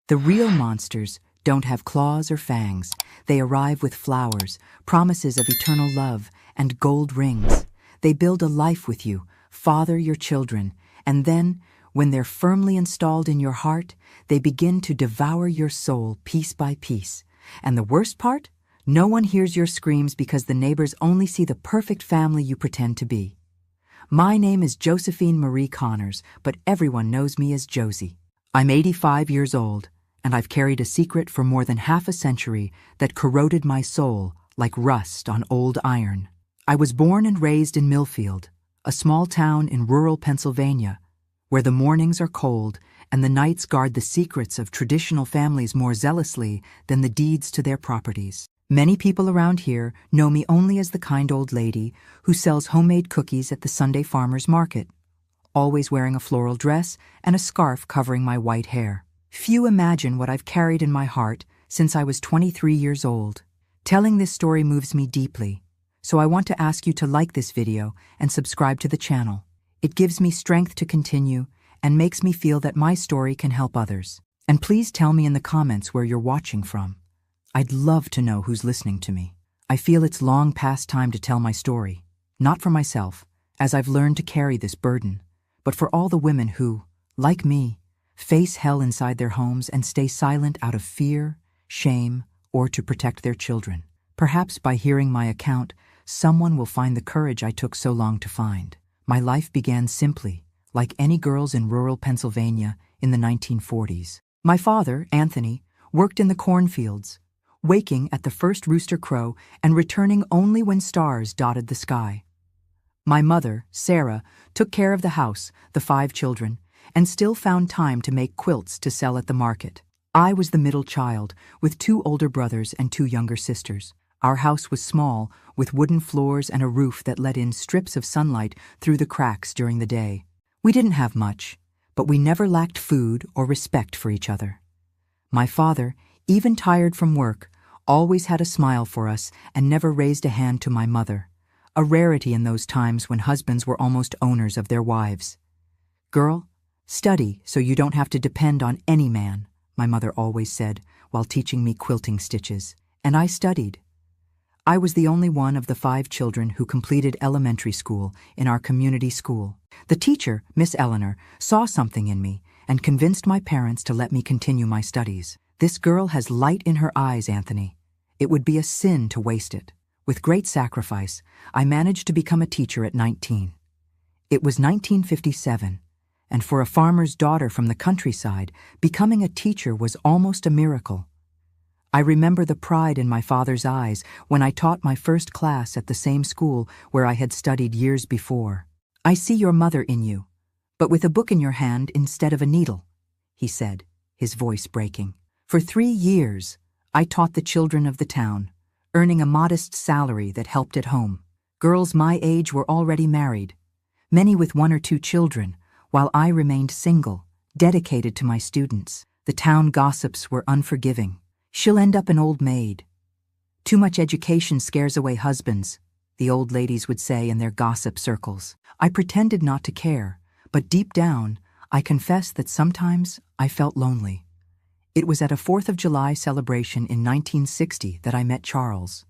The real monsters don't have claws or fangs. They arrive with flowers, promises of eternal love, and gold rings. They build a life with you, father your children, and then, when they're firmly installed in your heart, they begin to devour your soul piece by piece. And the worst part? No one hears your screams because the neighbors only see the perfect family you pretend to be. My name is Josephine Marie Connors, but everyone knows me as Josie. I'm 85 years old, and I've carried a secret for more than half a century that corroded my soul like rust on old iron. I was born and raised in Millfield, a small town in rural Pennsylvania, where the mornings are cold and the nights guard the secrets of traditional families more zealously than the deeds to their properties. Many people around here know me only as the kind old lady who sells homemade cookies at the Sunday farmers market, always wearing a floral dress and a scarf covering my white hair. Few imagine what I've carried in my heart since I was 23 years old. Telling this story moves me deeply, so I want to ask you to like this video and subscribe to the channel. It gives me strength to continue and makes me feel that my story can help others. And please tell me in the comments where you're watching from. I'd love to know who's listening to me. I feel it's long past time to tell my story, not for myself, as I've learned to carry this burden, but for all the women who, like me, face hell inside their homes and stay silent out of fear, shame, or to protect their children. Perhaps by hearing my account, someone will find the courage I took so long to find. My life began simply, like any girls in rural Pennsylvania in the 1940s. My father, Anthony, worked in the cornfields, waking at the first rooster crow and returning only when stars dotted the sky. My mother, Sarah, took care of the house, the 5 children, and still found time to make quilts to sell at the market. I was the middle child, with 2 older brothers and 2 younger sisters. Our house was small, with wooden floors and a roof that let in strips of sunlight through the cracks during the day. We didn't have much, but we never lacked food or respect for each other. My father, even tired from work, always had a smile for us and never raised a hand to my mother, a rarity in those times when husbands were almost owners of their wives. "Girl, study so you don't have to depend on any man," my mother always said while teaching me quilting stitches, and I studied. I was the only one of the 5 children who completed elementary school in our community school. The teacher, Miss Eleanor, saw something in me and convinced my parents to let me continue my studies. "This girl has light in her eyes, Anthony. It would be a sin to waste it." With great sacrifice, I managed to become a teacher at 19. It was 1957, and for a farmer's daughter from the countryside, becoming a teacher was almost a miracle. I remember the pride in my father's eyes when I taught my first class at the same school where I had studied years before. "I see your mother in you, but with a book in your hand instead of a needle," he said, his voice breaking. For 3 years, I taught the children of the town, earning a modest salary that helped at home. Girls my age were already married, many with 1 or 2 children, while I remained single, dedicated to my students. The town gossips were unforgiving. "She'll end up an old maid. Too much education scares away husbands," the old ladies would say in their gossip circles. I pretended not to care, but deep down, I confess that sometimes I felt lonely. It was at a 4th of July celebration in 1960 that I met Charles.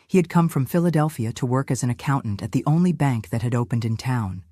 He had come from Philadelphia to work as an accountant at the only bank that had opened in town.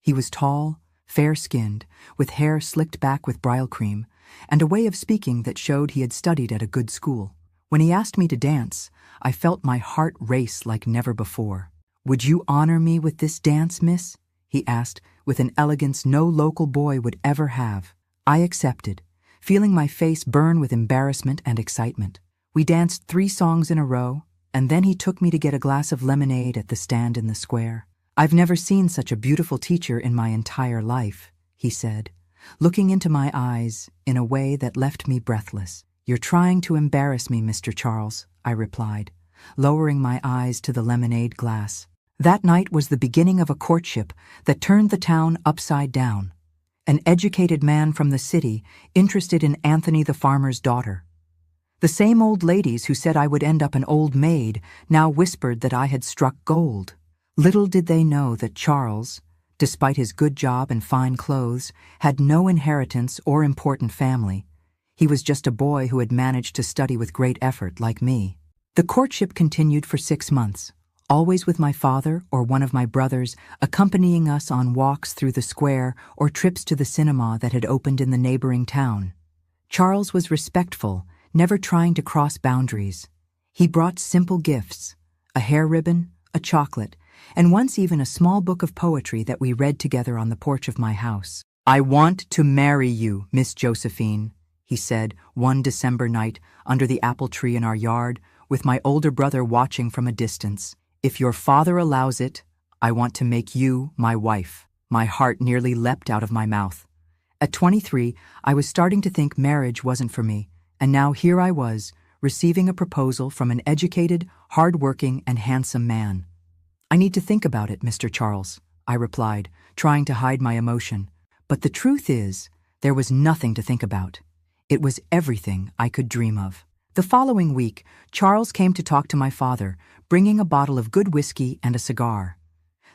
He was tall, fair-skinned, with hair slicked back with bridal cream, and a way of speaking that showed he had studied at a good school. When he asked me to dance, I felt my heart race like never before. "Would you honor me with this dance, miss?" he asked, with an elegance no local boy would ever have. I accepted, feeling my face burn with embarrassment and excitement. We danced 3 songs in a row, and then he took me to get a glass of lemonade at the stand in the square. "I've never seen such a beautiful teacher in my entire life," he said, looking into my eyes in a way that left me breathless. "You're trying to embarrass me, Mr. Charles," I replied, lowering my eyes to the lemonade glass. That night was the beginning of a courtship that turned the town upside down. An educated man from the city interested in Anthony the farmer's daughter. The same old ladies who said I would end up an old maid now whispered that I had struck gold. Little did they know that Charles, despite his good job and fine clothes, had no inheritance or important family. He was just a boy who had managed to study with great effort like me. The courtship continued for 6 months, always with my father or one of my brothers accompanying us on walks through the square or trips to the cinema that had opened in the neighboring town. Charles was respectful, never trying to cross boundaries. He brought simple gifts, a hair ribbon, a chocolate, and once even a small book of poetry that we read together on the porch of my house. "I want to marry you, Miss Josephine," he said one December night under the apple tree in our yard, with my older brother watching from a distance. "If your father allows it, I want to make you my wife." My heart nearly leapt out of my mouth. At 23, I was starting to think marriage wasn't for me, and now here I was, receiving a proposal from an educated, hard-working, and handsome man. "I need to think about it, Mr. Charles," I replied, trying to hide my emotion. But the truth is, there was nothing to think about. It was everything I could dream of. The following week, Charles came to talk to my father, bringing a bottle of good whiskey and a cigar.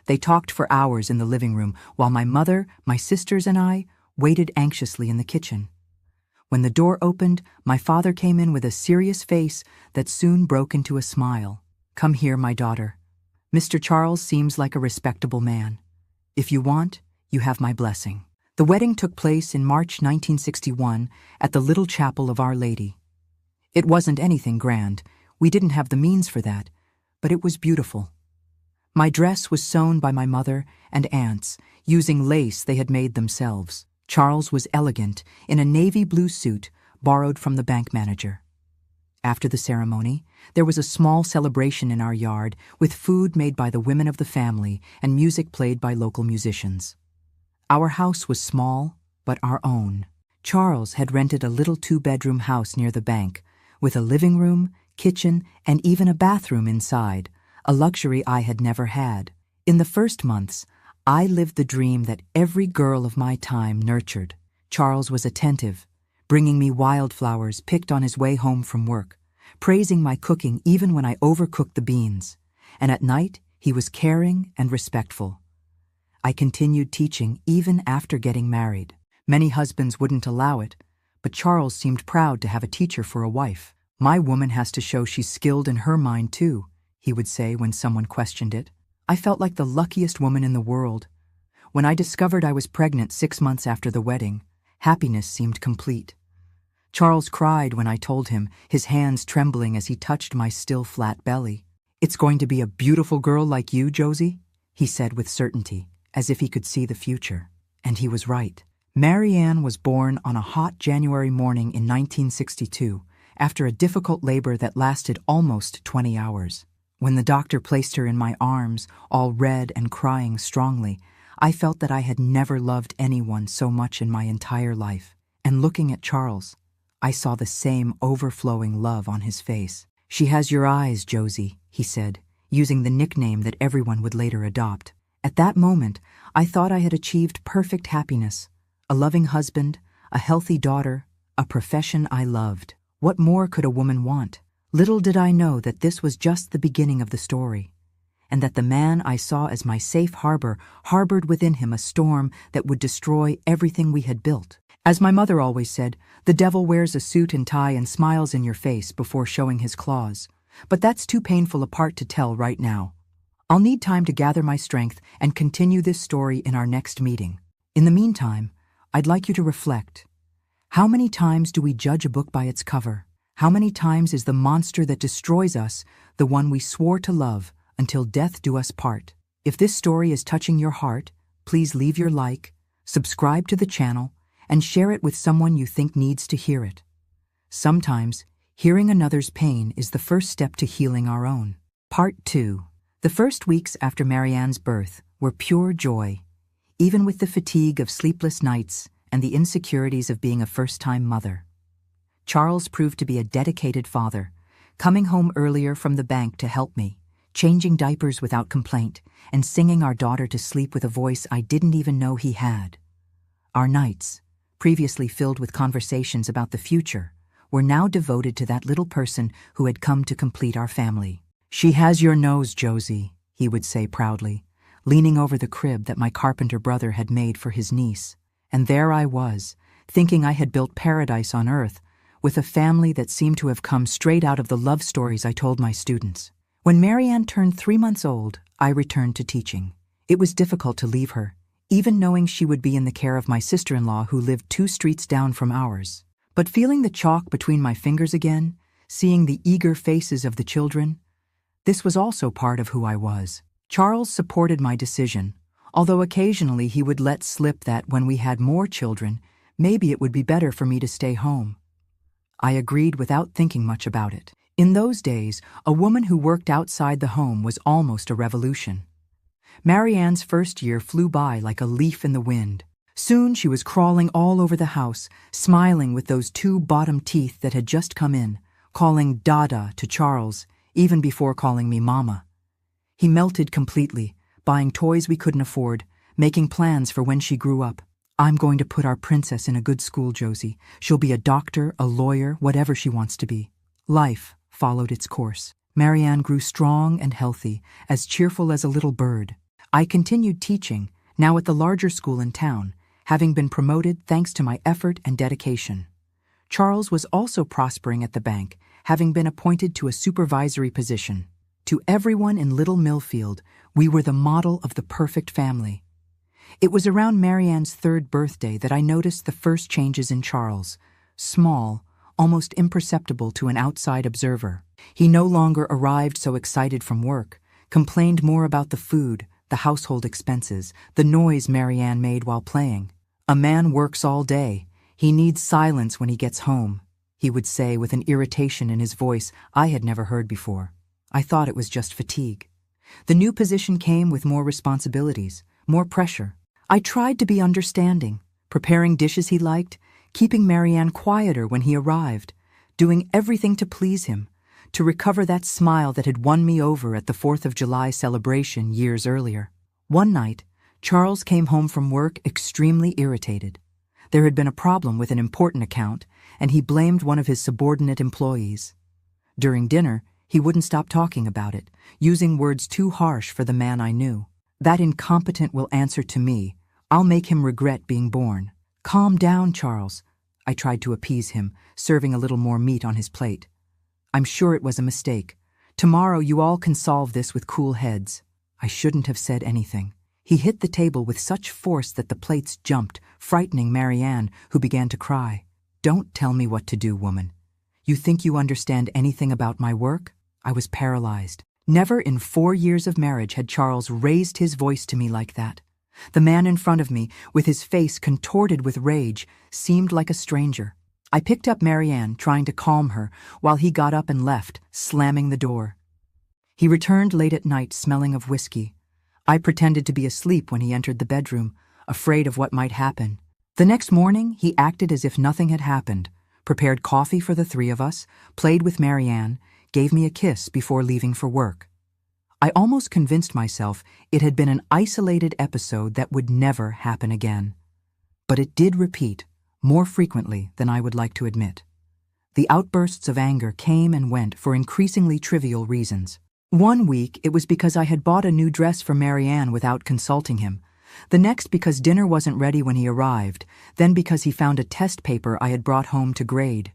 They talked for hours in the living room, while my mother, my sisters, and I waited anxiously in the kitchen. When the door opened, my father came in with a serious face that soon broke into a smile. "Come here, my daughter. Mr. Charles seems like a respectable man. If you want, you have my blessing." The wedding took place in March 1961 at the little chapel of Our Lady. It wasn't anything grand. We didn't have the means for that, but it was beautiful. My dress was sewn by my mother and aunts, using lace they had made themselves. Charles was elegant in a navy blue suit borrowed from the bank manager. After the ceremony, there was a small celebration in our yard with food made by the women of the family and music played by local musicians. Our house was small, but our own. Charles had rented a little 2-bedroom house near the bank, with a living room, kitchen, and even a bathroom inside, a luxury I had never had. In the first months, I lived the dream that every girl of my time nurtured. Charles was attentive, bringing me wildflowers picked on his way home from work, praising my cooking even when I overcooked the beans, and at night he was caring and respectful. I continued teaching even after getting married. Many husbands wouldn't allow it, but Charles seemed proud to have a teacher for a wife. "My woman has to show she's skilled in her mind too," he would say when someone questioned it. I felt like the luckiest woman in the world. When I discovered I was pregnant 6 months after the wedding, happiness seemed complete. Charles cried when I told him, his hands trembling as he touched my still flat belly. "It's going to be a beautiful girl like you, Josie," he said with certainty, as if he could see the future. And he was right. Marianne was born on a hot January morning in 1962, after a difficult labor that lasted almost 20 hours. When the doctor placed her in my arms, all red and crying strongly, I felt that I had never loved anyone so much in my entire life. And looking at Charles, I saw the same overflowing love on his face. "She has your eyes, Josie," he said, using the nickname that everyone would later adopt. At that moment, I thought I had achieved perfect happiness, a loving husband, a healthy daughter, a profession I loved. What more could a woman want? Little did I know that this was just the beginning of the story, and that the man I saw as my safe harbor harbored within him a storm that would destroy everything we had built. As my mother always said, the devil wears a suit and tie and smiles in your face before showing his claws. But that's too painful a part to tell right now. I'll need time to gather my strength and continue this story in our next meeting. In the meantime, I'd like you to reflect. How many times do we judge a book by its cover? How many times is the monster that destroys us the one we swore to love until death do us part? If this story is touching your heart, please leave your like, subscribe to the channel, and share it with someone you think needs to hear it. Sometimes, hearing another's pain is the first step to healing our own. Part 2. The first weeks after Marianne's birth were pure joy, even with the fatigue of sleepless nights and the insecurities of being a first-time mother. Charles proved to be a dedicated father, coming home earlier from the bank to help me, changing diapers without complaint, and singing our daughter to sleep with a voice I didn't even know he had. Our nights, previously filled with conversations about the future, were now devoted to that little person who had come to complete our family. "She has your nose, Josie," he would say proudly, leaning over the crib that my carpenter brother had made for his niece. And there I was, thinking I had built paradise on earth, with a family that seemed to have come straight out of the love stories I told my students. When Marianne turned 3 months old, I returned to teaching. It was difficult to leave her, even knowing she would be in the care of my sister-in-law who lived 2 streets down from ours. But feeling the chalk between my fingers again, seeing the eager faces of the children, this was also part of who I was. Charles supported my decision, although occasionally he would let slip that when we had more children, maybe it would be better for me to stay home. I agreed without thinking much about it. In those days, a woman who worked outside the home was almost a revolution. Marianne's first year flew by like a leaf in the wind. Soon she was crawling all over the house, smiling with those 2 bottom teeth that had just come in, calling Dada to Charles, even before calling me Mama. He melted completely, buying toys we couldn't afford, making plans for when she grew up. I'm going to put our princess in a good school, Josie. She'll be a doctor, a lawyer, whatever she wants to be. Life followed its course. Marianne grew strong and healthy, as cheerful as a little bird. I continued teaching, now at the larger school in town, having been promoted thanks to my effort and dedication. Charles was also prospering at the bank, having been appointed to a supervisory position. To everyone in Little Millfield, we were the model of the perfect family. It was around Marianne's 3rd birthday that I noticed the first changes in Charles, small, almost imperceptible to an outside observer. He no longer arrived so excited from work, complained more about the food, the household expenses, the noise Marianne made while playing. A man works all day. He needs silence when he gets home, he would say with an irritation in his voice I had never heard before. I thought it was just fatigue. The new position came with more responsibilities, more pressure. I tried to be understanding, preparing dishes he liked, keeping Marianne quieter when he arrived, doing everything to please him, to recover that smile that had won me over at the 4th of July celebration years earlier. One night, Charles came home from work extremely irritated. There had been a problem with an important account, and he blamed one of his subordinate employees. During dinner, he wouldn't stop talking about it, using words too harsh for the man I knew. That incompetent will answer to me. I'll make him regret being born. Calm down, Charles. I tried to appease him, serving a little more meat on his plate. I'm sure it was a mistake. Tomorrow you all can solve this with cool heads. I shouldn't have said anything. He hit the table with such force that the plates jumped, frightening Marianne, who began to cry. Don't tell me what to do, woman. You think you understand anything about my work? I was paralyzed. Never in 4 years of marriage had Charles raised his voice to me like that. The man in front of me, with his face contorted with rage, seemed like a stranger. I picked up Marianne, trying to calm her, while he got up and left, slamming the door. He returned late at night, smelling of whiskey. I pretended to be asleep when he entered the bedroom, afraid of what might happen. The next morning, he acted as if nothing had happened, prepared coffee for the 3 of us, played with Marianne, gave me a kiss before leaving for work. I almost convinced myself it had been an isolated episode that would never happen again. But it did repeat, more frequently than I would like to admit. The outbursts of anger came and went for increasingly trivial reasons. One week, it was because I had bought a new dress for Marianne without consulting him. The next because dinner wasn't ready when he arrived, then because he found a test paper I had brought home to grade.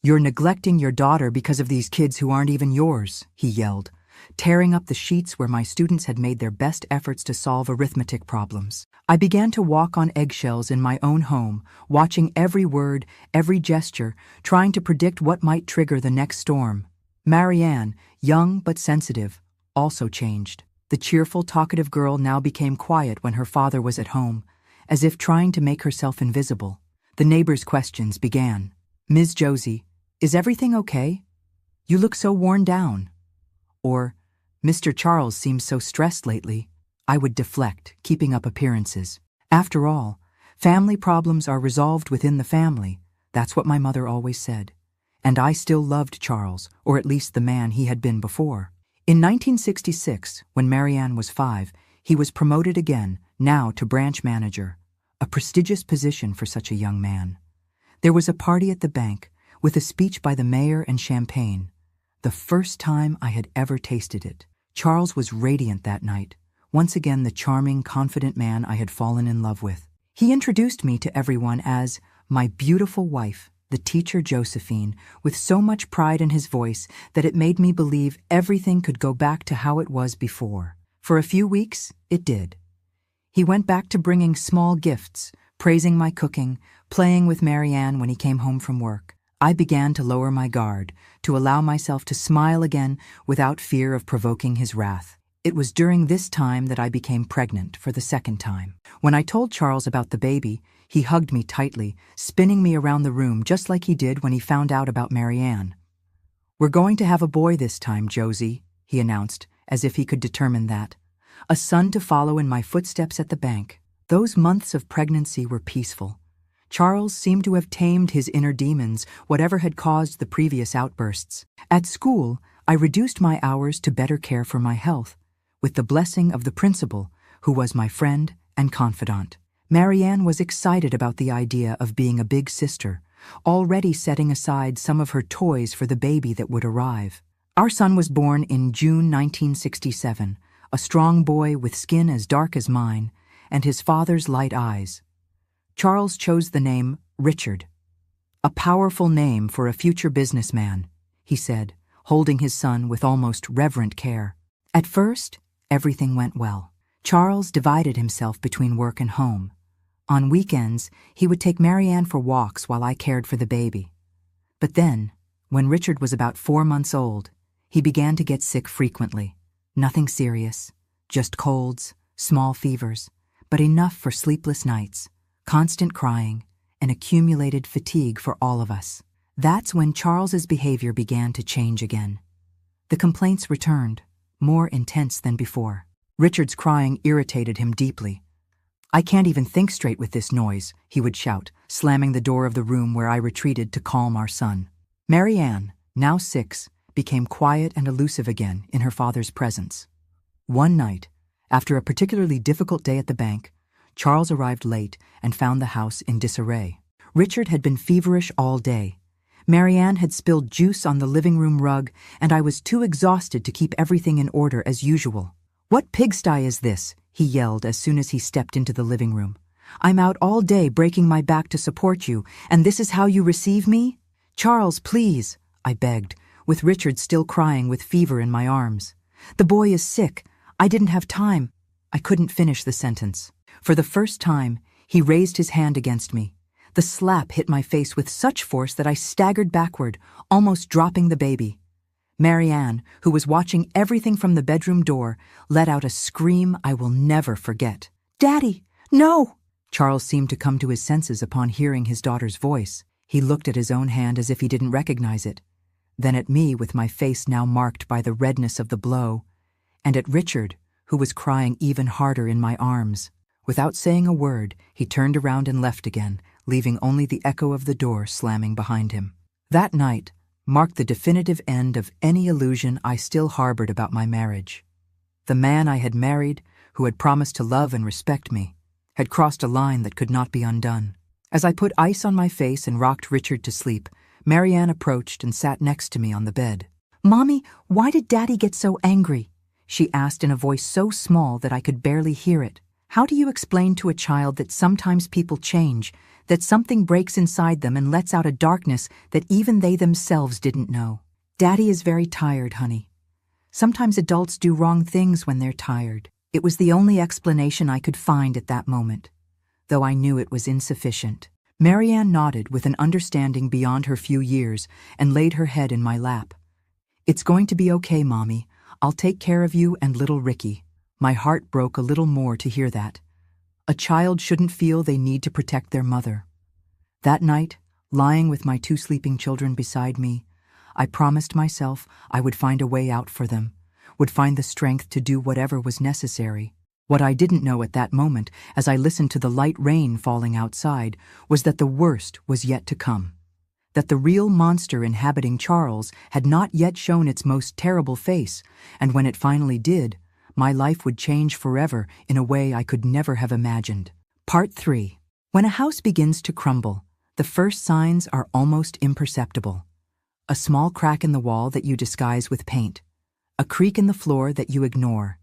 You're neglecting your daughter because of these kids who aren't even yours, he yelled, tearing up the sheets where my students had made their best efforts to solve arithmetic problems. I began to walk on eggshells in my own home, watching every word, every gesture, trying to predict what might trigger the next storm. Marianne, young but sensitive, also changed. The cheerful, talkative girl now became quiet when her father was at home, as if trying to make herself invisible. The neighbors' questions began. Ms. Josie, is everything okay? You look so worn down. Or, Mr. Charles seems so stressed lately. I would deflect, keeping up appearances. After all, family problems are resolved within the family. That's what my mother always said. And I still loved Charles, or at least the man he had been before. In 1966, when Marianne was 5, he was promoted again, now to branch manager, a prestigious position for such a young man. There was a party at the bank, with a speech by the mayor and champagne. The first time I had ever tasted it. Charles was radiant that night, once again the charming, confident man I had fallen in love with. He introduced me to everyone as my beautiful wife, the teacher Josephine, with so much pride in his voice that it made me believe everything could go back to how it was before. For a few weeks, it did. He went back to bringing small gifts, praising my cooking, playing with Marianne when he came home from work. I began to lower my guard, to allow myself to smile again without fear of provoking his wrath. It was during this time that I became pregnant for the second time. When I told Charles about the baby, he hugged me tightly, spinning me around the room just like he did when he found out about Marianne. "We're going to have a boy this time, Josie," he announced, as if he could determine that. A son to follow in my footsteps at the bank. Those months of pregnancy were peaceful. Charles seemed to have tamed his inner demons, whatever had caused the previous outbursts. At school, I reduced my hours to better care for my health, with the blessing of the principal, who was my friend and confidant. Marianne was excited about the idea of being a big sister, already setting aside some of her toys for the baby that would arrive. Our son was born in June 1967, a strong boy with skin as dark as mine, and his father's light eyes. Charles chose the name Richard. "A powerful name for a future businessman," he said, holding his son with almost reverent care. At first, everything went well. Charles divided himself between work and home. On weekends, he would take Marianne for walks while I cared for the baby. But then, when Richard was about 4 months old, he began to get sick frequently. Nothing serious, just colds, small fevers, but enough for sleepless nights, constant crying, and accumulated fatigue for all of us. That's when Charles's behavior began to change again. The complaints returned, more intense than before. Richard's crying irritated him deeply. "I can't even think straight with this noise," he would shout, slamming the door of the room where I retreated to calm our son. Marianne, now 6, became quiet and elusive again in her father's presence. One night, after a particularly difficult day at the bank, Charles arrived late and found the house in disarray. Richard had been feverish all day. Marianne had spilled juice on the living room rug, and I was too exhausted to keep everything in order as usual. "What pigsty is this?" he yelled as soon as he stepped into the living room. "I'm out all day breaking my back to support you, and this is how you receive me?" "Charles, please," I begged, with Richard still crying with fever in my arms. "The boy is sick. I didn't have time." I couldn't finish the sentence. For the first time, he raised his hand against me. The slap hit my face with such force that I staggered backward, almost dropping the baby. Marianne, who was watching everything from the bedroom door, let out a scream I will never forget. "Daddy, no!" Charles seemed to come to his senses upon hearing his daughter's voice. He looked at his own hand as if he didn't recognize it, then at me with my face now marked by the redness of the blow, and at Richard, who was crying even harder in my arms. Without saying a word, he turned around and left again, leaving only the echo of the door slamming behind him. That night marked the definitive end of any illusion I still harbored about my marriage. The man I had married, who had promised to love and respect me, had crossed a line that could not be undone. As I put ice on my face and rocked Richard to sleep, Marianne approached and sat next to me on the bed. "Mommy, why did Daddy get so angry?" she asked in a voice so small that I could barely hear it. How do you explain to a child that sometimes people change, that something breaks inside them and lets out a darkness that even they themselves didn't know? "Daddy is very tired, honey. Sometimes adults do wrong things when they're tired." It was the only explanation I could find at that moment, though I knew it was insufficient. Marianne nodded with an understanding beyond her few years and laid her head in my lap. "It's going to be okay, Mommy. I'll take care of you and little Ricky." My heart broke a little more to hear that. A child shouldn't feel they need to protect their mother. That night, lying with my 2 sleeping children beside me, I promised myself I would find a way out for them, would find the strength to do whatever was necessary. What I didn't know at that moment, as I listened to the light rain falling outside, was that the worst was yet to come. That the real monster inhabiting Charles had not yet shown its most terrible face, and when it finally did, my life would change forever in a way I could never have imagined. Part 3. When a house begins to crumble, the first signs are almost imperceptible. A small crack in the wall that you disguise with paint. A creak in the floor that you ignore.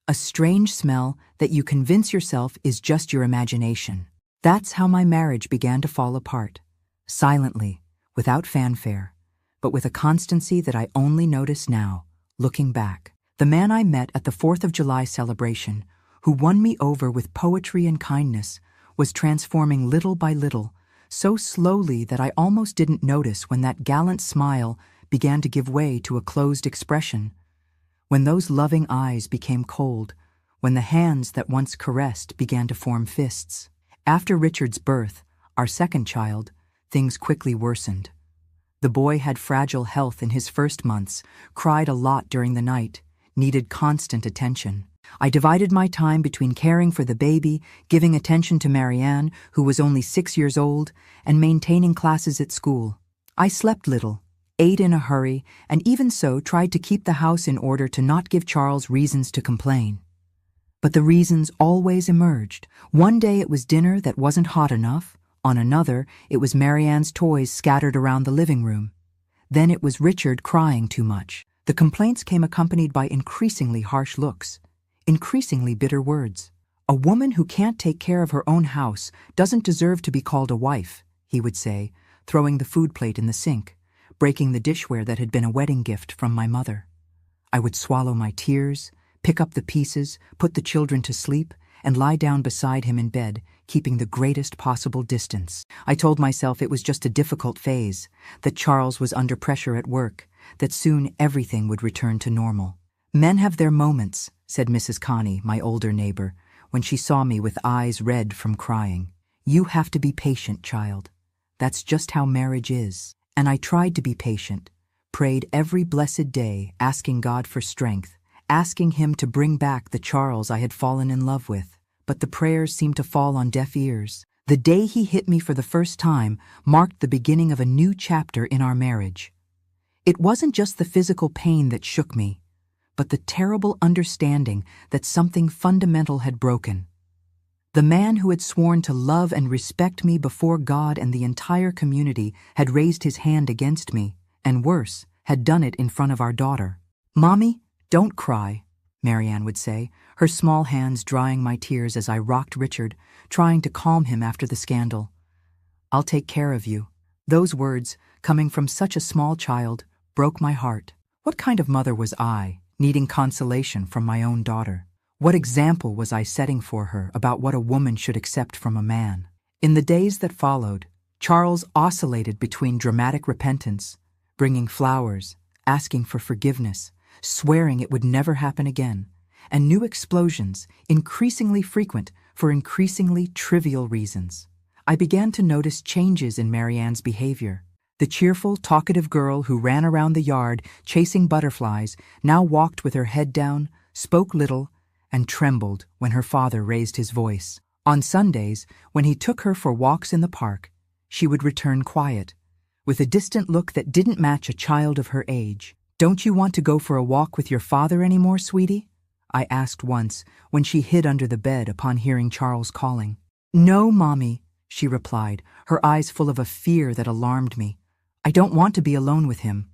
A strange smell that you convince yourself is just your imagination. That's how my marriage began to fall apart. Silently, without fanfare, but with a constancy that I only notice now, looking back. The man I met at the 4th of July celebration, who won me over with poetry and kindness, was transforming little by little, so slowly that I almost didn't notice when that gallant smile began to give way to a closed expression, when those loving eyes became cold, when the hands that once caressed began to form fists. After Richard's birth, our second child, things quickly worsened. The boy had fragile health in his first months, cried a lot during the night, needed constant attention. I divided my time between caring for the baby, giving attention to Marianne, who was only 6 years old, and maintaining classes at school. I slept little, ate in a hurry, and even so tried to keep the house in order to not give Charles reasons to complain. But the reasons always emerged. One day it was dinner that wasn't hot enough. On another, it was Marianne's toys scattered around the living room. Then it was Richard crying too much. The complaints came accompanied by increasingly harsh looks, increasingly bitter words. "A woman who can't take care of her own house doesn't deserve to be called a wife," he would say, throwing the food plate in the sink, breaking the dishware that had been a wedding gift from my mother. I would swallow my tears, pick up the pieces, put the children to sleep, and lie down beside him in bed, keeping the greatest possible distance. I told myself it was just a difficult phase, that Charles was under pressure at work, that soon everything would return to normal. "Men have their moments," said Mrs. Connie, my older neighbor, when she saw me with eyes red from crying. "You have to be patient, child. That's just how marriage is." And I tried to be patient, prayed every blessed day, asking God for strength, asking him to bring back the Charles I had fallen in love with. But the prayers seemed to fall on deaf ears. The day he hit me for the first time marked the beginning of a new chapter in our marriage. It wasn't just the physical pain that shook me, but the terrible understanding that something fundamental had broken. The man who had sworn to love and respect me before God and the entire community had raised his hand against me, and worse, had done it in front of our daughter. "Mommy, don't cry," Marianne would say, her small hands drying my tears as I rocked Richard, trying to calm him after the scandal. "I'll take care of you." Those words, coming from such a small child, broke my heart. What kind of mother was I, needing consolation from my own daughter? What example was I setting for her about what a woman should accept from a man? In the days that followed, Charles oscillated between dramatic repentance, bringing flowers, asking for forgiveness, swearing it would never happen again, and new explosions, increasingly frequent for increasingly trivial reasons. I began to notice changes in Marianne's behavior. The cheerful, talkative girl who ran around the yard chasing butterflies now walked with her head down, spoke little, and trembled when her father raised his voice. On Sundays, when he took her for walks in the park, she would return quiet, with a distant look that didn't match a child of her age. "Don't you want to go for a walk with your father anymore, sweetie?" I asked once when she hid under the bed upon hearing Charles calling. "No, Mommy," she replied, her eyes full of a fear that alarmed me. "I don't want to be alone with him."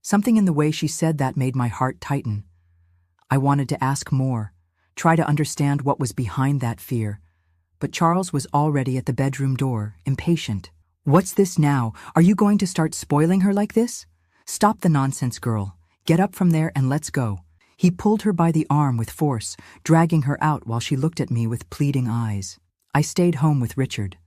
Something in the way she said that made my heart tighten. I wanted to ask more, try to understand what was behind that fear, but Charles was already at the bedroom door, impatient. "What's this now? Are you going to start spoiling her like this? Stop the nonsense, girl. Get up from there and let's go." He pulled her by the arm with force, dragging her out while she looked at me with pleading eyes. I stayed home with Richard,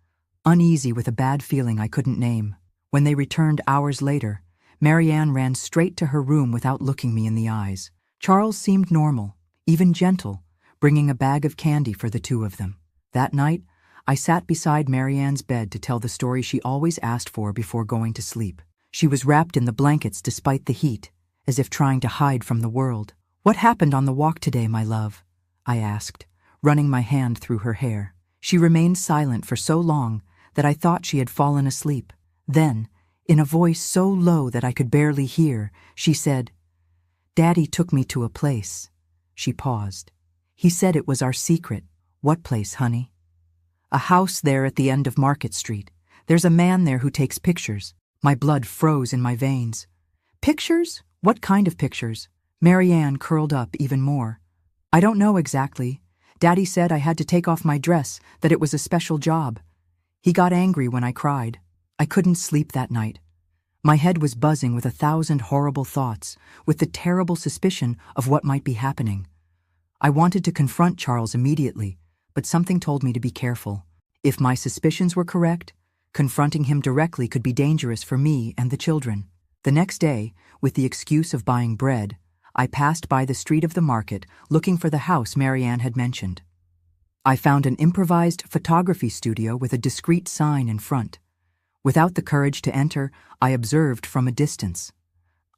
uneasy with a bad feeling I couldn't name. When they returned hours later, Marianne ran straight to her room without looking me in the eyes. Charles seemed normal, even gentle, bringing a bag of candy for the two of them. That night, I sat beside Marianne's bed to tell the story she always asked for before going to sleep. She was wrapped in the blankets despite the heat, as if trying to hide from the world. "What happened on the walk today, my love?" I asked, running my hand through her hair. She remained silent for so long that I thought she had fallen asleep. Then, in a voice so low that I could barely hear, she said, "Daddy took me to a place." She paused. "He said it was our secret." "What place, honey?" "A house there at the end of Market Street. There's a man there who takes pictures." My blood froze in my veins. "Pictures? What kind of pictures?" Marianne curled up even more. "I don't know exactly. Daddy said I had to take off my dress, that it was a special job. He got angry when I cried. I couldn't sleep that night. My head was buzzing with 1,000 horrible thoughts, with the terrible suspicion of what might be happening. I wanted to confront Charles immediately, but something told me to be careful. If my suspicions were correct, confronting him directly could be dangerous for me and the children. The next day, with the excuse of buying bread, I passed by the street of the market looking for the house Marianne had mentioned. I found an improvised photography studio with a discreet sign in front. Without the courage to enter, I observed from a distance.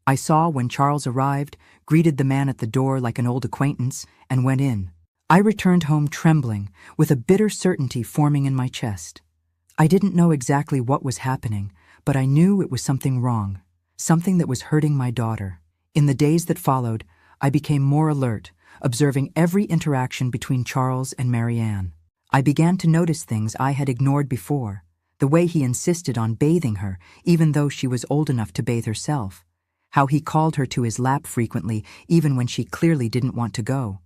I saw when Charles arrived, greeted the man at the door like an old acquaintance, and went in. I returned home trembling, with a bitter certainty forming in my chest. I didn't know exactly what was happening, but I knew it was something wrong, something that was hurting my daughter. In the days that followed, I became more alert, observing every interaction between Charles and Marianne. I began to notice things I had ignored before. The way he insisted on bathing her, even though she was old enough to bathe herself. How he called her to his lap frequently, even when she clearly didn't want to go.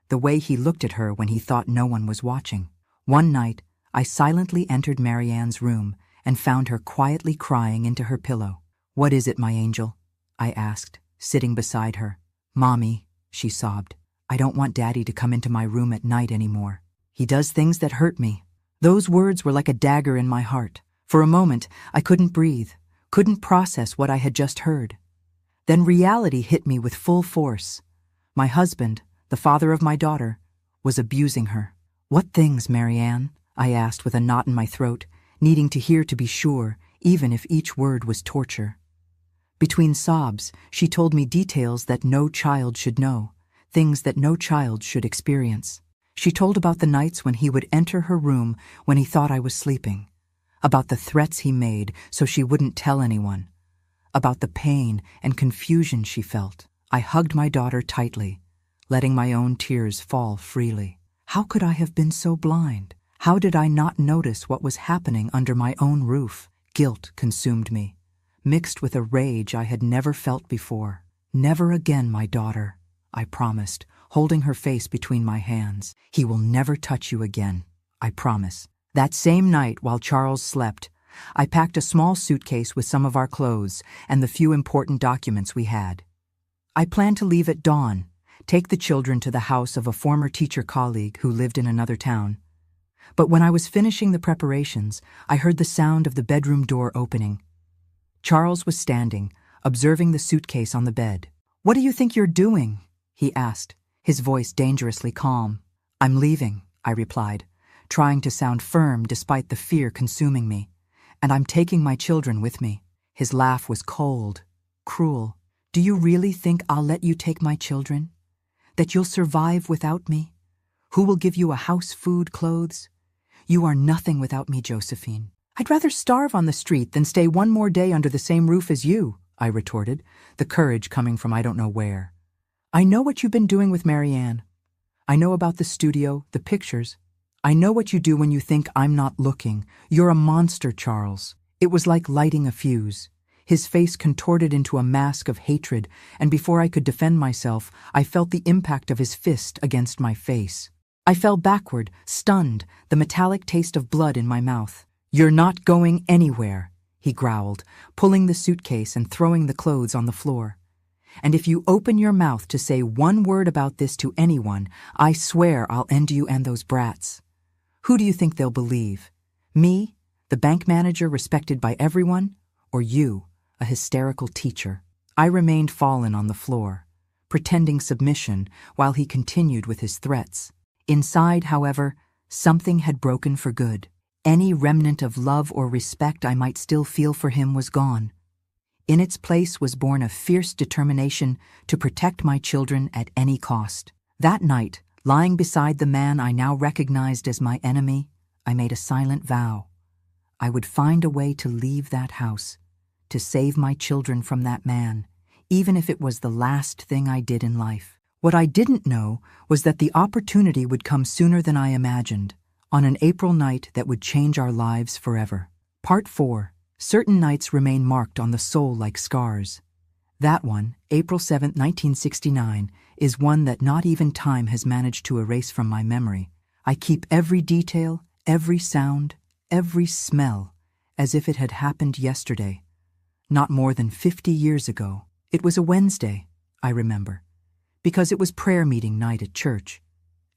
The way he looked at her when he thought no one was watching. One night, I silently entered Marianne's room and found her quietly crying into her pillow. "What is it, my angel?" I asked, sitting beside her. "Mommy," she sobbed, "I don't want Daddy to come into my room at night anymore. He does things that hurt me." Those words were like a dagger in my heart. For a moment, I couldn't breathe, couldn't process what I had just heard. Then reality hit me with full force. My husband, the father of my daughter, was abusing her. "What things, Marianne?" I asked with a knot in my throat, needing to hear to be sure, even if each word was torture. Between sobs, she told me details that no child should know, things that no child should experience. She told about the nights when he would enter her room when he thought I was sleeping, about the threats he made so she wouldn't tell anyone, about the pain and confusion she felt. I hugged my daughter tightly, letting my own tears fall freely. How could I have been so blind? How did I not notice what was happening under my own roof? Guilt consumed me, mixed with a rage I had never felt before. "Never again, my daughter," I promised, holding her face between my hands. "He will never touch you again, I promise." That same night, while Charles slept, I packed a small suitcase with some of our clothes and the few important documents we had. I planned to leave at dawn, take the children to the house of a former teacher colleague who lived in another town. But when I was finishing the preparations, I heard the sound of the bedroom door opening. Charles was standing, observing the suitcase on the bed. "What do you think you're doing?" he asked, his voice dangerously calm. "I'm leaving," I replied, trying to sound firm despite the fear consuming me. "And I'm taking my children with me." His laugh was cold, cruel. "Do you really think I'll let you take my children? That you'll survive without me? Who will give you a house, food, clothes? You are nothing without me, Josephine." "I'd rather starve on the street than stay one more day under the same roof as you," I retorted, the courage coming from I don't know where. "I know what you've been doing with Marianne. I know about the studio, the pictures. I know what you do when you think I'm not looking. You're a monster, Charles." It was like lighting a fuse. His face contorted into a mask of hatred, and before I could defend myself, I felt the impact of his fist against my face. I fell backward, stunned, the metallic taste of blood in my mouth. "You're not going anywhere," he growled, pulling the suitcase and throwing the clothes on the floor. "And if you open your mouth to say one word about this to anyone, I swear I'll end you and those brats." Who do you think they'll believe? Me, the bank manager respected by everyone, or you, a hysterical teacher? I remained fallen on the floor, pretending submission while he continued with his threats. Inside, however, something had broken for good. Any remnant of love or respect I might still feel for him was gone. In its place was born a fierce determination to protect my children at any cost. That night, lying beside the man I now recognized as my enemy, I made a silent vow. I would find a way to leave that house, to save my children from that man, even if it was the last thing I did in life. What I didn't know was that the opportunity would come sooner than I imagined, on an April night that would change our lives forever. Part 4. Certain nights remain marked on the soul like scars. That one, April 7, 1969, is one that not even time has managed to erase from my memory. I keep every detail, every sound, every smell, as if it had happened yesterday. Not more than 50 years ago. It was a Wednesday, I remember, because it was prayer meeting night at church,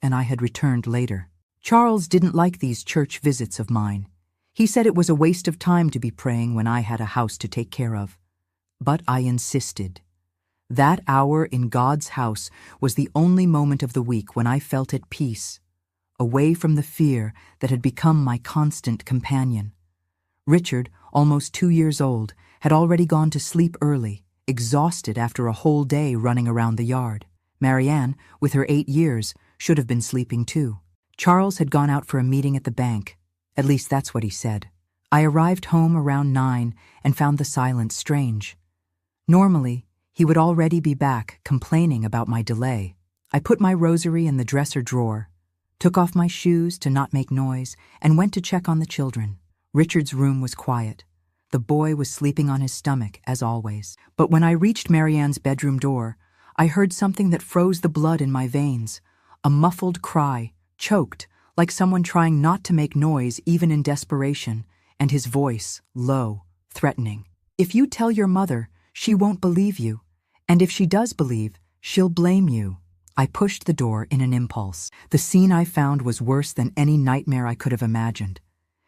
and I had returned later. Charles didn't like these church visits of mine. He said it was a waste of time to be praying when I had a house to take care of. But I insisted. That hour in God's house was the only moment of the week when I felt at peace, away from the fear that had become my constant companion. Richard, almost 2 years old, had already gone to sleep early, exhausted after a whole day running around the yard. Marianne, with her 8 years, should have been sleeping too. Charles had gone out for a meeting at the bank. At least that's what he said. I arrived home around 9 and found the silence strange. Normally, he would already be back, complaining about my delay. I put my rosary in the dresser drawer, took off my shoes to not make noise, and went to check on the children. Richard's room was quiet. The boy was sleeping on his stomach, as always. But when I reached Marianne's bedroom door, I heard something that froze the blood in my veins. A muffled cry, choked, like someone trying not to make noise even in desperation, and his voice, low, threatening. If you tell your mother, she won't believe you, and if she does believe, she'll blame you. I pushed the door in an impulse. The scene I found was worse than any nightmare I could have imagined.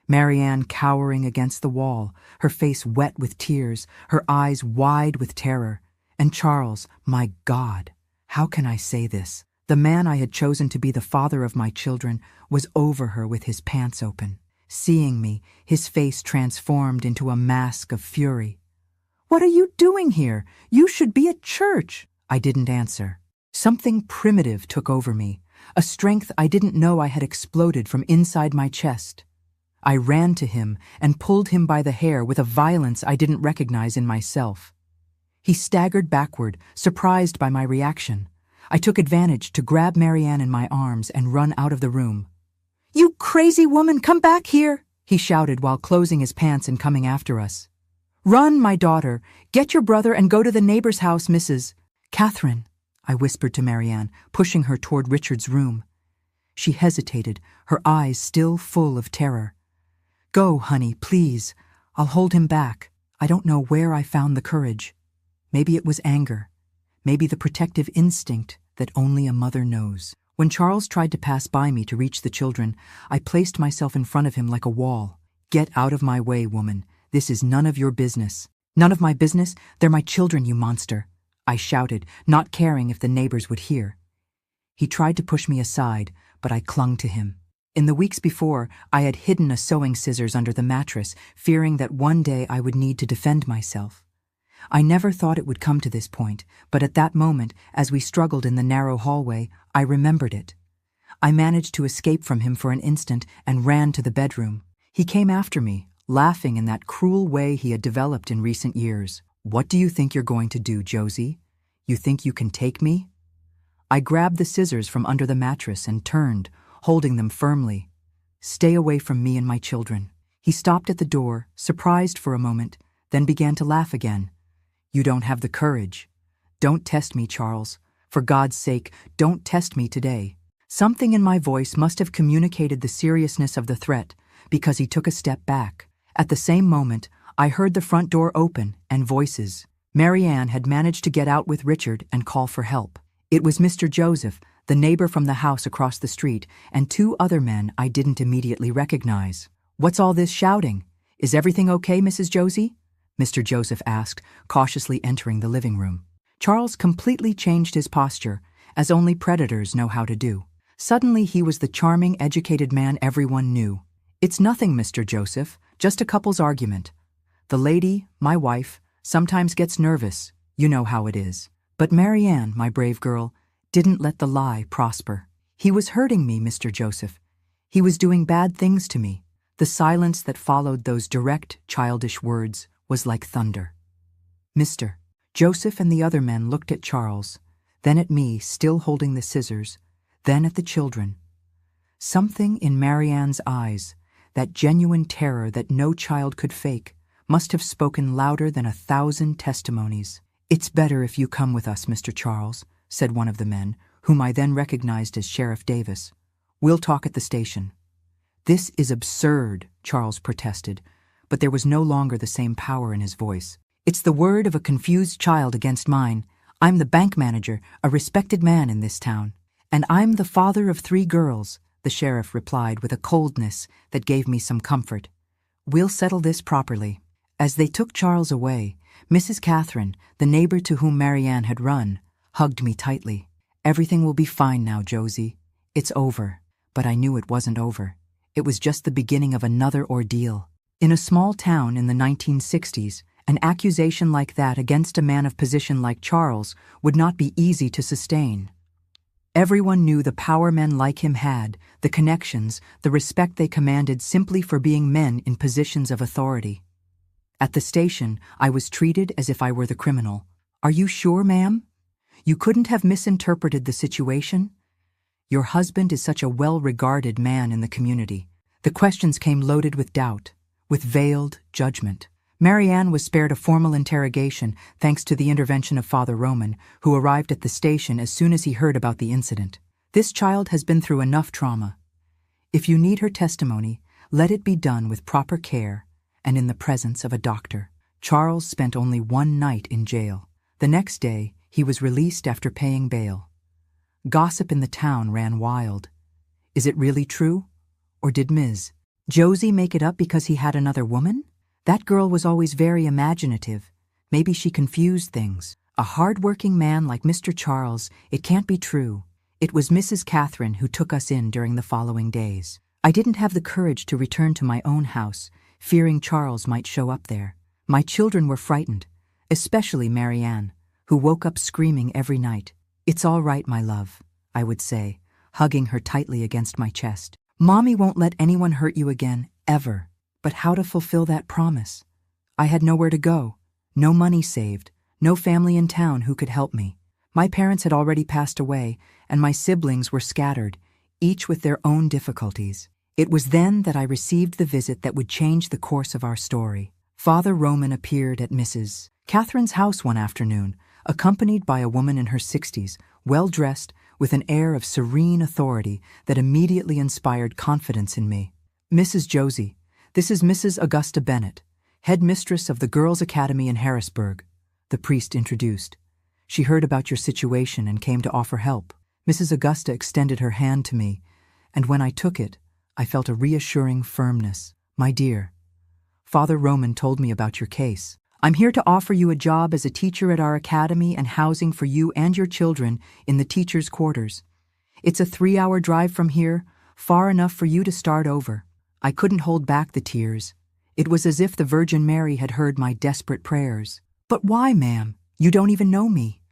Marianne cowering against the wall, her face wet with tears, her eyes wide with terror. And Charles, my God, how can I say this? The man I had chosen to be the father of my children was over her with his pants open. Seeing me, his face transformed into a mask of fury. "What are you doing here? You should be at church." I didn't answer. Something primitive took over me, a strength I didn't know I had exploded from inside my chest. I ran to him and pulled him by the hair with a violence I didn't recognize in myself. He staggered backward, surprised by my reaction. I took advantage to grab Marianne in my arms and run out of the room. "You crazy woman, come back here!" he shouted while closing his pants and coming after us. "Run, my daughter. Get your brother and go to the neighbor's house, Mrs. Catherine," I whispered to Marianne, pushing her toward Richard's room. She hesitated, her eyes still full of terror. "Go, honey, please. I'll hold him back." I don't know where I found the courage. Maybe it was anger. Maybe the protective instinct that only a mother knows. When Charles tried to pass by me to reach the children, I placed myself in front of him like a wall. "Get out of my way, woman. This is none of your business." "None of my business? They're my children, you monster," I shouted, not caring if the neighbors would hear. He tried to push me aside, but I clung to him. In the weeks before, I had hidden a sewing scissors under the mattress, fearing that one day I would need to defend myself. I never thought it would come to this point, but at that moment, as we struggled in the narrow hallway, I remembered it. I managed to escape from him for an instant and ran to the bedroom. He came after me, laughing in that cruel way he had developed in recent years. "What do you think you're going to do, Josie? You think you can take me?" I grabbed the scissors from under the mattress and turned, holding them firmly. "Stay away from me and my children." He stopped at the door, surprised for a moment, then began to laugh again. "You don't have the courage. Don't test me, Charles. For God's sake, don't test me today." Something in my voice must have communicated the seriousness of the threat, because he took a step back. At the same moment, I heard the front door open and voices. Marianne had managed to get out with Richard and call for help. It was Mr. Joseph, the neighbor from the house across the street, and 2 other men I didn't immediately recognize. "What's all this shouting? Is everything okay, Mrs. Josie?" Mr. Joseph asked, cautiously entering the living room. Charles completely changed his posture, as only predators know how to do. Suddenly he was the charming, educated man everyone knew. "It's nothing, Mr. Joseph, just a couple's argument. The lady, my wife, sometimes gets nervous. You know how it is. But Marianne, my brave girl, didn't let the lie prosper. He was hurting me, Mr. Joseph. He was doing bad things to me." The silence that followed those direct, childish words was like thunder. Mr. Joseph and the other men looked at Charles, then at me, still holding the scissors, then at the children. Something in Marianne's eyes, that genuine terror that no child could fake, must have spoken louder than 1,000 testimonies. "It's better if you come with us, Mr. Charles," said one of the men, whom I then recognized as Sheriff Davis. "We'll talk at the station." "This is absurd," Charles protested, but there was no longer the same power in his voice. It's the word of a confused child against mine. I'm the bank manager, a respected man in this town. And I'm the father of 3 girls, the sheriff replied with a coldness that gave me some comfort. We'll settle this properly. As they took Charles away, Mrs. Catherine, the neighbor to whom Marianne had run, hugged me tightly. Everything will be fine now, Josie. It's over. But I knew it wasn't over. It was just the beginning of another ordeal. In a small town in the 1960s, an accusation like that against a man of position like Charles would not be easy to sustain. Everyone knew the power men like him had, the connections, the respect they commanded simply for being men in positions of authority. At the station, I was treated as if I were the criminal. Are you sure, ma'am? You couldn't have misinterpreted the situation? Your husband is such a well-regarded man in the community. The questions came loaded with doubt, with veiled judgment. Marianne was spared a formal interrogation thanks to the intervention of Father Roman, who arrived at the station as soon as he heard about the incident. This child has been through enough trauma. If you need her testimony, let it be done with proper care and in the presence of a doctor. Charles spent only 1 night in jail. The next day, he was released after paying bail. Gossip in the town ran wild. Is it really true? Or did Ms. Josie make it up because he had another woman? That girl was always very imaginative. Maybe she confused things. A hard-working man like Mr. Charles, it can't be true. It was Mrs. Catherine who took us in during the following days. I didn't have the courage to return to my own house, fearing Charles might show up there. My children were frightened, especially Marianne, who woke up screaming every night. It's all right, my love, I would say, hugging her tightly against my chest. Mommy won't let anyone hurt you again, ever. But how to fulfill that promise? I had nowhere to go, no money saved, no family in town who could help me. My parents had already passed away, and my siblings were scattered, each with their own difficulties. It was then that I received the visit that would change the course of our story. Father Roman appeared at Mrs. Catherine's house one afternoon, accompanied by a woman in her 60s, well-dressed, with an air of serene authority that immediately inspired confidence in me. Mrs. Josie, this is Mrs. Augusta Bennett, head mistress of the Girls' Academy in Harrisburg, the priest introduced. She heard about your situation and came to offer help. Mrs. Augusta extended her hand to me, and when I took it, I felt a reassuring firmness. My dear, Father Roman told me about your case. I'm here to offer you a job as a teacher at our academy and housing for you and your children in the teachers' quarters. It's a 3-hour drive from here, far enough for you to start over. I couldn't hold back the tears. It was as if the Virgin Mary had heard my desperate prayers. But why, ma'am? You don't even know me.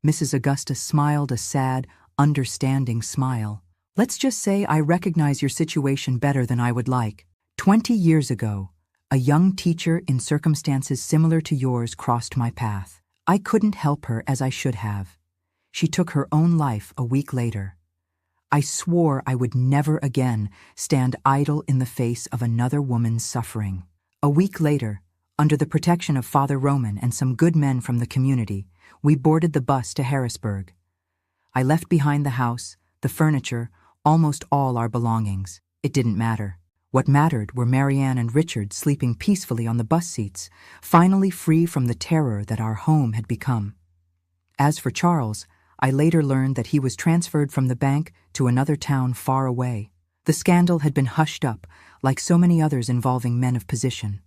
Mrs. Augusta smiled a sad, understanding smile. Let's just say I recognize your situation better than I would like. 20 years ago, a young teacher in circumstances similar to yours crossed my path. I couldn't help her as I should have. She took her own life a week later. I swore I would never again stand idle in the face of another woman's suffering. A week later, under the protection of Father Roman and some good men from the community, we boarded the bus to Harrisburg. I left behind the house, the furniture, almost all our belongings. It didn't matter. What mattered were Marianne and Richard sleeping peacefully on the bus seats, finally free from the terror that our home had become. As for Charles, I later learned that he was transferred from the bank to another town far away. The scandal had been hushed up, like so many others involving men of position.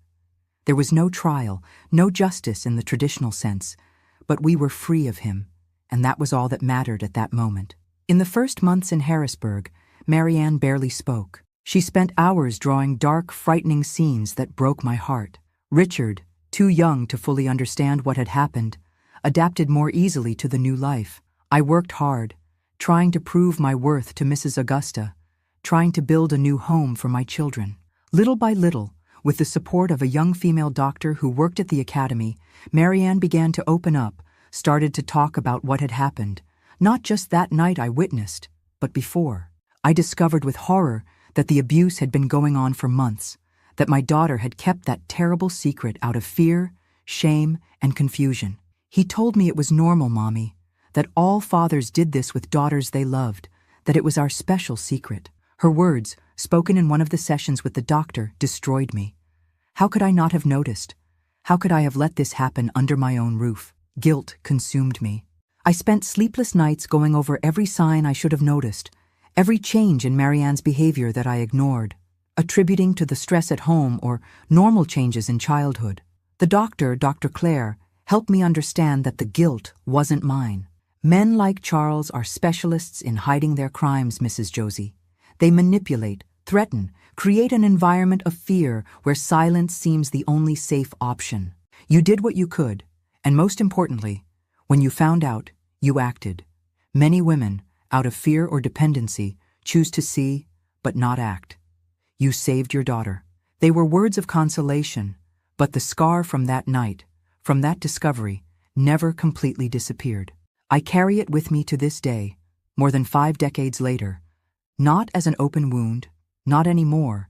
There was no trial, no justice in the traditional sense, but we were free of him, and that was all that mattered at that moment. In the first months in Harrisburg, Marianne barely spoke. She spent hours drawing dark, frightening scenes that broke my heart. Richard, too young to fully understand what had happened, adapted more easily to the new life. I worked hard, trying to prove my worth to Mrs. Augusta, trying to build a new home for my children. Little by little, with the support of a young female doctor who worked at the academy, Marianne began to open up, started to talk about what had happened, not just that night I witnessed, but before. I discovered with horror that the abuse had been going on for months, that my daughter had kept that terrible secret out of fear, shame, and confusion. He told me it was normal, Mommy, that all fathers did this with daughters they loved, that it was our special secret. Her words, spoken in one of the sessions with the doctor, destroyed me. How could I not have noticed? How could I have let this happen under my own roof? Guilt consumed me. I spent sleepless nights going over every sign I should have noticed, every change in Marianne's behavior that I ignored, attributing to the stress at home or normal changes in childhood. The doctor, Dr. Claire, helped me understand that the guilt wasn't mine. Men like Charles are specialists in hiding their crimes, Mrs. Josie. They manipulate, threaten, create an environment of fear where silence seems the only safe option. You did what you could, and most importantly, when you found out, you acted. Many women, out of fear or dependency, choose to see, but not act. You saved your daughter. They were words of consolation, but the scar from that night, from that discovery, never completely disappeared. I carry it with me to this day, more than 5 decades later, not as an open wound, not anymore,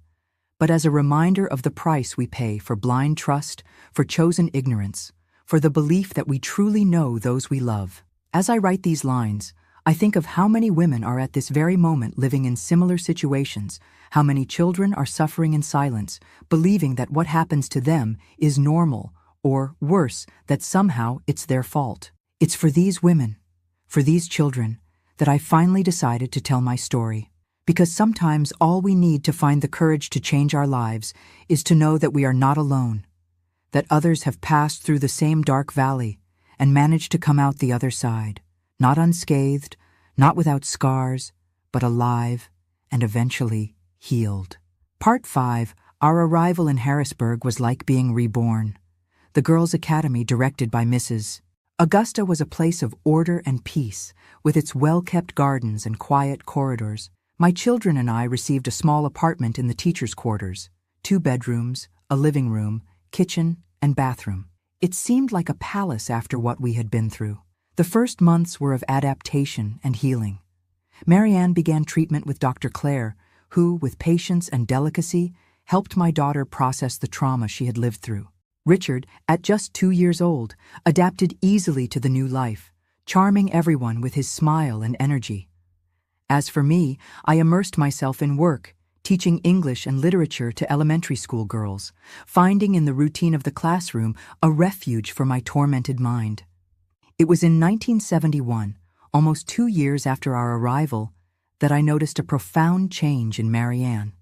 but as a reminder of the price we pay for blind trust, for chosen ignorance, for the belief that we truly know those we love. As I write these lines, I think of how many women are at this very moment living in similar situations, how many children are suffering in silence, believing that what happens to them is normal, or worse, that somehow it's their fault. It's for these women, for these children, that I finally decided to tell my story. Because sometimes all we need to find the courage to change our lives is to know that we are not alone, that others have passed through the same dark valley and managed to come out the other side, not unscathed, not without scars, but alive and eventually healed. Part 5, our arrival in Harrisburg was like being reborn. The Girls' Academy, directed by Mrs. Augusta, was a place of order and peace, with its well-kept gardens and quiet corridors. My children and I received a small apartment in the teachers' quarters, 2 bedrooms, a living room, kitchen, and bathroom. It seemed like a palace after what we had been through. The first months were of adaptation and healing. Marianne began treatment with Dr. Claire, who, with patience and delicacy, helped my daughter process the trauma she had lived through. Richard, at just 2 years old, adapted easily to the new life, charming everyone with his smile and energy. As for me, I immersed myself in work, teaching English and literature to elementary school girls, finding in the routine of the classroom a refuge for my tormented mind. It was in 1971, almost 2 years after our arrival, that I noticed a profound change in Marianne.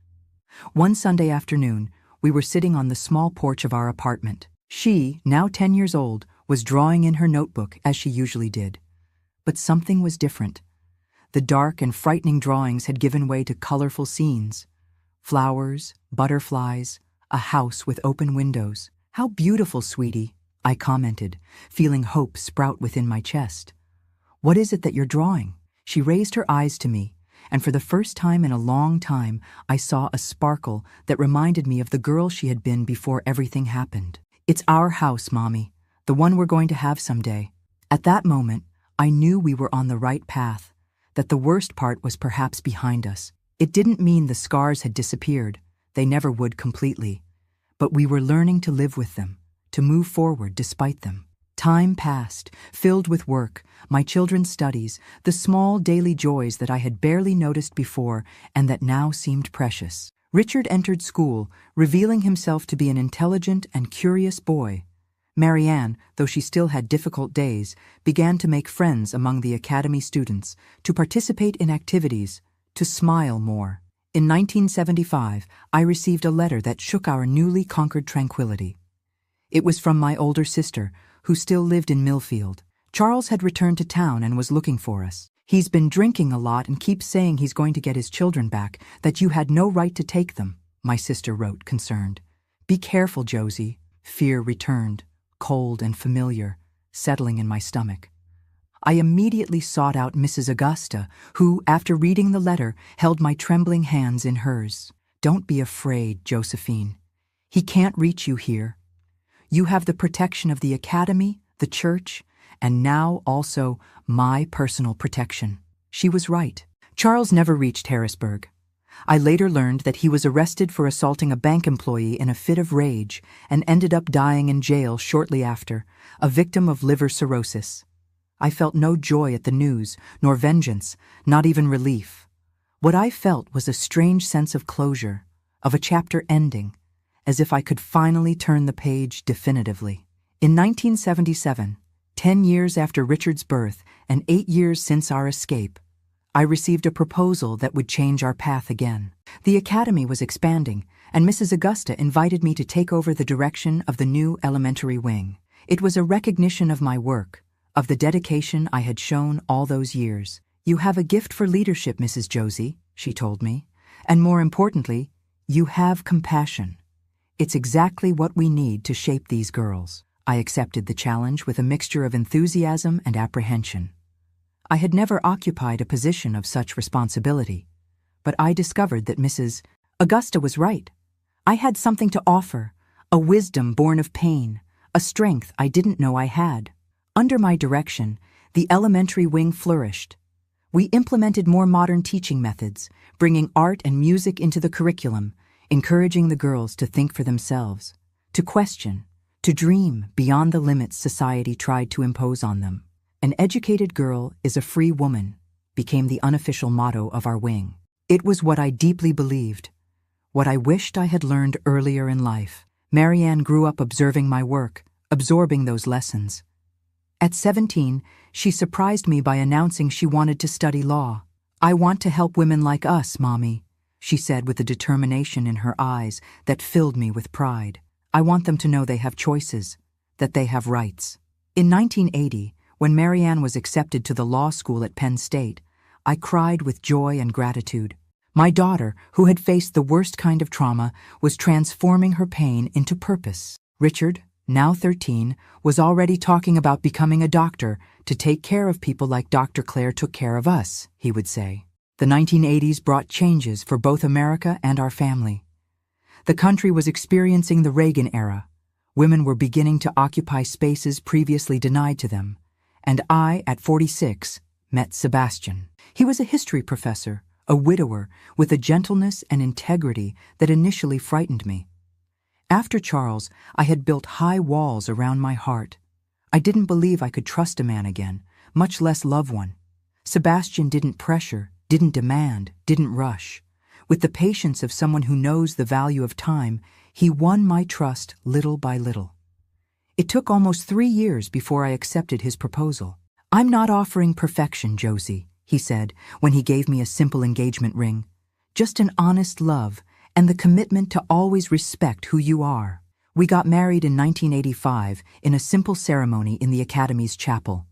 One Sunday afternoon, we were sitting on the small porch of our apartment. She, now 10 years old, was drawing in her notebook as she usually did. But something was different. The dark and frightening drawings had given way to colorful scenes. Flowers, butterflies, a house with open windows. "How beautiful, sweetie," I commented, feeling hope sprout within my chest. "What is it that you're drawing?" She raised her eyes to me, and for the first time in a long time, I saw a sparkle that reminded me of the girl she had been before everything happened. "It's our house, Mommy, the one we're going to have someday." At that moment, I knew we were on the right path, that the worst part was perhaps behind us. It didn't mean the scars had disappeared. They never would completely. But we were learning to live with them, to move forward despite them. Time passed, filled with work, my children's studies, the small daily joys that I had barely noticed before and that now seemed precious. Richard entered school, revealing himself to be an intelligent and curious boy. Marianne, though she still had difficult days, began to make friends among the academy students, to participate in activities, to smile more. In 1975, I received a letter that shook our newly conquered tranquility. It was from my older sister, who still lived in Millfield. Charles had returned to town and was looking for us. "He's been drinking a lot and keeps saying he's going to get his children back, that you had no right to take them," my sister wrote, concerned. "Be careful, Josie." Fear returned, cold and familiar, settling in my stomach. I immediately sought out Mrs. Augusta, who, after reading the letter, held my trembling hands in hers. "Don't be afraid, Josephine. He can't reach you here. You have the protection of the academy, the church, and now also my personal protection." She was right. Charles never reached Harrisburg. I later learned that he was arrested for assaulting a bank employee in a fit of rage and ended up dying in jail shortly after, a victim of liver cirrhosis. I felt no joy at the news, nor vengeance, not even relief. What I felt was a strange sense of closure, of a chapter ending, as if I could finally turn the page definitively. In 1977, 10 years after Richard's birth and 8 years since our escape, I received a proposal that would change our path again. The academy was expanding, and Mrs. Augusta invited me to take over the direction of the new elementary wing. It was a recognition of my work, of the dedication I had shown all those years. "You have a gift for leadership, Mrs. Josie," she told me, "and more importantly, you have compassion. It's exactly what we need to shape these girls." I accepted the challenge with a mixture of enthusiasm and apprehension. I had never occupied a position of such responsibility, but I discovered that Mrs. Augusta was right. I had something to offer, a wisdom born of pain, a strength I didn't know I had. Under my direction, the elementary wing flourished. We implemented more modern teaching methods, bringing art and music into the curriculum, encouraging the girls to think for themselves, to question, to dream beyond the limits society tried to impose on them. "An educated girl is a free woman" became the unofficial motto of our wing. It was what I deeply believed, what I wished I had learned earlier in life. Marianne grew up observing my work, absorbing those lessons. At 17, she surprised me by announcing she wanted to study law. "I want to help women like us, Mommy," she said with a determination in her eyes that filled me with pride. "I want them to know they have choices, that they have rights." In 1980, when Marianne was accepted to the law school at Penn State, I cried with joy and gratitude. My daughter, who had faced the worst kind of trauma, was transforming her pain into purpose. Richard, now 13, was already talking about becoming a doctor to take care of people like Dr. Claire took care of us, he would say. The 1980s brought changes for both America and our family. The country was experiencing the Reagan era. Women were beginning to occupy spaces previously denied to them. And I, at 46, met Sebastian. He was a history professor, a widower, with a gentleness and integrity that initially frightened me. After Charles, I had built high walls around my heart. I didn't believe I could trust a man again, much less love one. Sebastian didn't pressure, didn't demand, didn't rush. With the patience of someone who knows the value of time, he won my trust little by little. It took almost 3 years before I accepted his proposal. "I'm not offering perfection, Josie," he said when he gave me a simple engagement ring. "Just an honest love and the commitment to always respect who you are." We got married in 1985 in a simple ceremony in the Academy's chapel.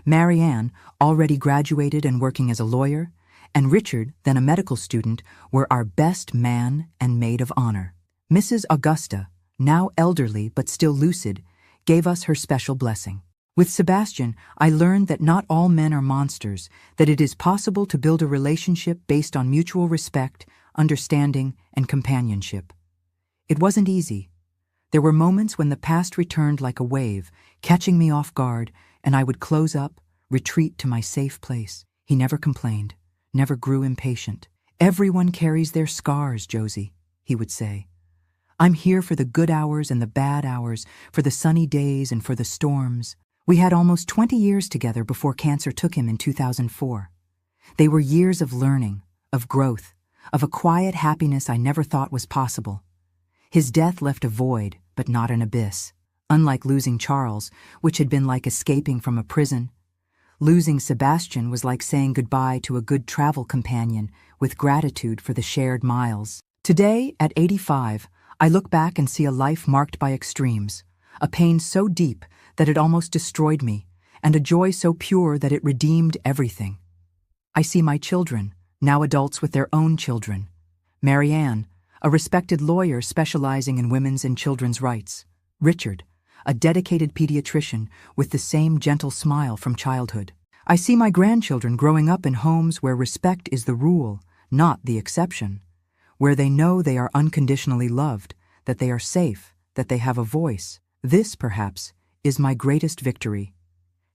Marianne, already graduated and working as a lawyer, and Richard, then a medical student, were our best man and maid of honor. Mrs. Augusta, now elderly but still lucid, gave us her special blessing. With Sebastian, I learned that not all men are monsters, that it is possible to build a relationship based on mutual respect, understanding, and companionship. It wasn't easy. There were moments when the past returned like a wave, catching me off guard, and I would close up, retreat to my safe place. He never complained, never grew impatient. "Everyone carries their scars, Josie," he would say. "I'm here for the good hours and the bad hours, for the sunny days and for the storms." We had almost 20 years together before cancer took him in 2004. They were years of learning, of growth, of a quiet happiness I never thought was possible. His death left a void, but not an abyss. Unlike losing Charles, which had been like escaping from a prison, losing Sebastian was like saying goodbye to a good travel companion with gratitude for the shared miles. Today, at 85, I look back and see a life marked by extremes, a pain so deep that it almost destroyed me, and a joy so pure that it redeemed everything. I see my children, now adults with their own children. Marianne, a respected lawyer specializing in women's and children's rights. Richard, a dedicated pediatrician with the same gentle smile from childhood. I see my grandchildren growing up in homes where respect is the rule, not the exception, where they know they are unconditionally loved, that they are safe, that they have a voice. This, perhaps, is my greatest victory.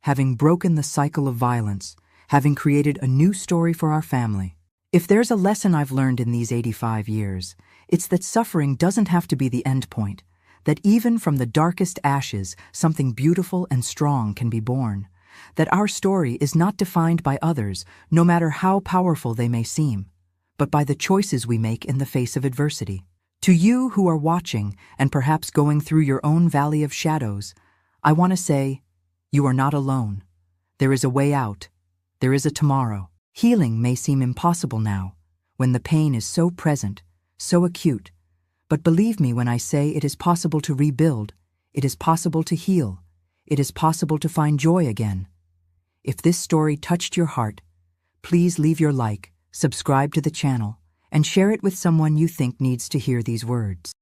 Having broken the cycle of violence, having created a new story for our family. If there's a lesson I've learned in these 85 years, it's that suffering doesn't have to be the end point, that even from the darkest ashes, something beautiful and strong can be born, that our story is not defined by others, no matter how powerful they may seem, but by the choices we make in the face of adversity. To you who are watching and perhaps going through your own valley of shadows, I want to say, you are not alone. There is a way out. There is a tomorrow. Healing may seem impossible now, when the pain is so present, so acute. But believe me when I say it is possible to rebuild, it is possible to heal, it is possible to find joy again. If this story touched your heart, please leave your like, subscribe to the channel, and share it with someone you think needs to hear these words.